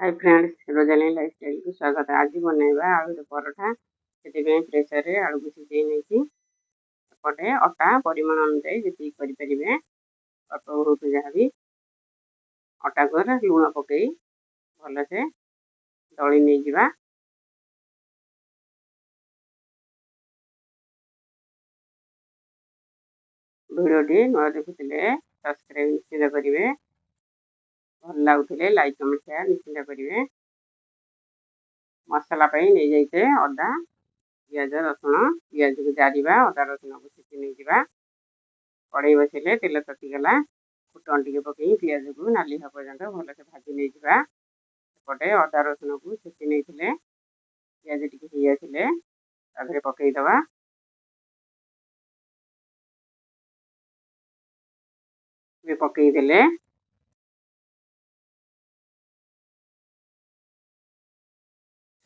Hi friends, रोजानी lifestyle को स्वागत। आज बनैबा आलू परोठा। से प्रेसर रे आलू को सिझे नहीं पटे अटा परिमाण अनुसार जी करेंगे अल्प बहुत जहाँ भी अटा को लुण पक भलसे दली नहीं जा। भिडियोटी नुआ देखुले सब्सक्राइब निश्चित करेंगे। भल लगुले लाइक कमेंट शेयर निश्चित करेंगे। मसला नहीं जाइए अदा पिज रसुण पिज को जारिबा अदा रसुण को सीटी नहीं जा। कड़े बसले तेल ततीगला फुटन टे पक पिज को नाली हाँ पर्यंत भलसे भाजी नहीं जा। पटे अदा रसुण को सीटी नहीं पिज टे आसले पकईदबा। पकईदे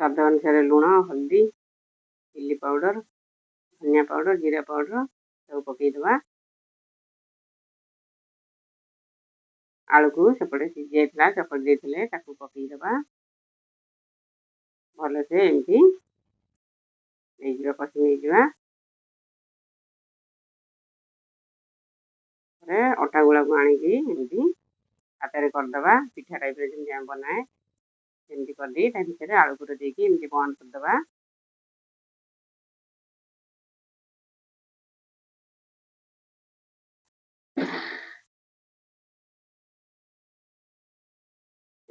स्वाद अनुसार लुण हल्दी चिली पाउडर धनिया पाउडर जीरा पाउडर सब पकईदबा। आलू को सेपटे सीझी चपड़ देते पकईदबा। भलसे एमती नहीं कषि नहीं जा। अटा गुला को आनिकी एमती हाथ करदे पिठा टाइप जमी बनाए सेमती करदी भर आलू पुर देकी एमती बंद करदे।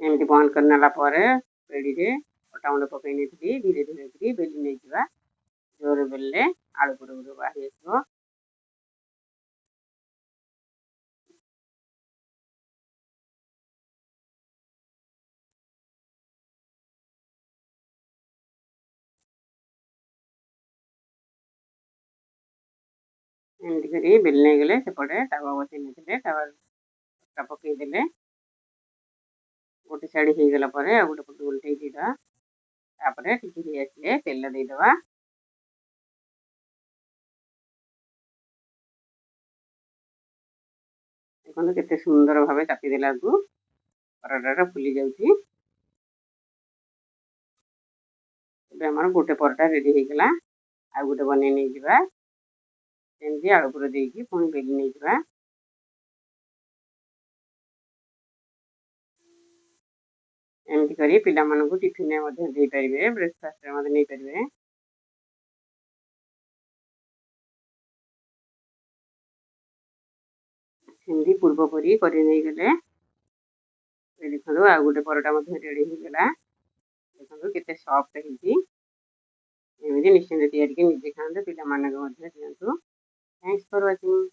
एमती बंद करनेला पेड़ी रे अटा मुंडे पकई नहीं धीरे धीरे बेली नहीं जा। जोर बेलले आलू पुर बाहरी आसो। एमती करी बेल नहीं गले सेपटे तावा बसई नहीं तावा पकईदे गोटे साइड हो गला गोटे पट उल्टे दीदा आसले तेल देदबा। देखो केते सुंदर भाव चापीदेला पराटा फुली जाऊँगी। गोटे परोटा रेडी होगा आ गोटे बन नहीं जा। सेमती आलू पुर देकी पुणी बेली नहीं जा। एमती करी पिला मानकु टिफिन दे पारे ब्रेकफास्ट नहीं पारे। सेमती पूर्वपरी कर नहीं गले देखो आ गोटे परोटा रेडी होगा। देखो केते सॉफ्ट है निश्चिंत तैयारी निजे खाते पिला दिंतु। Thanks for watching.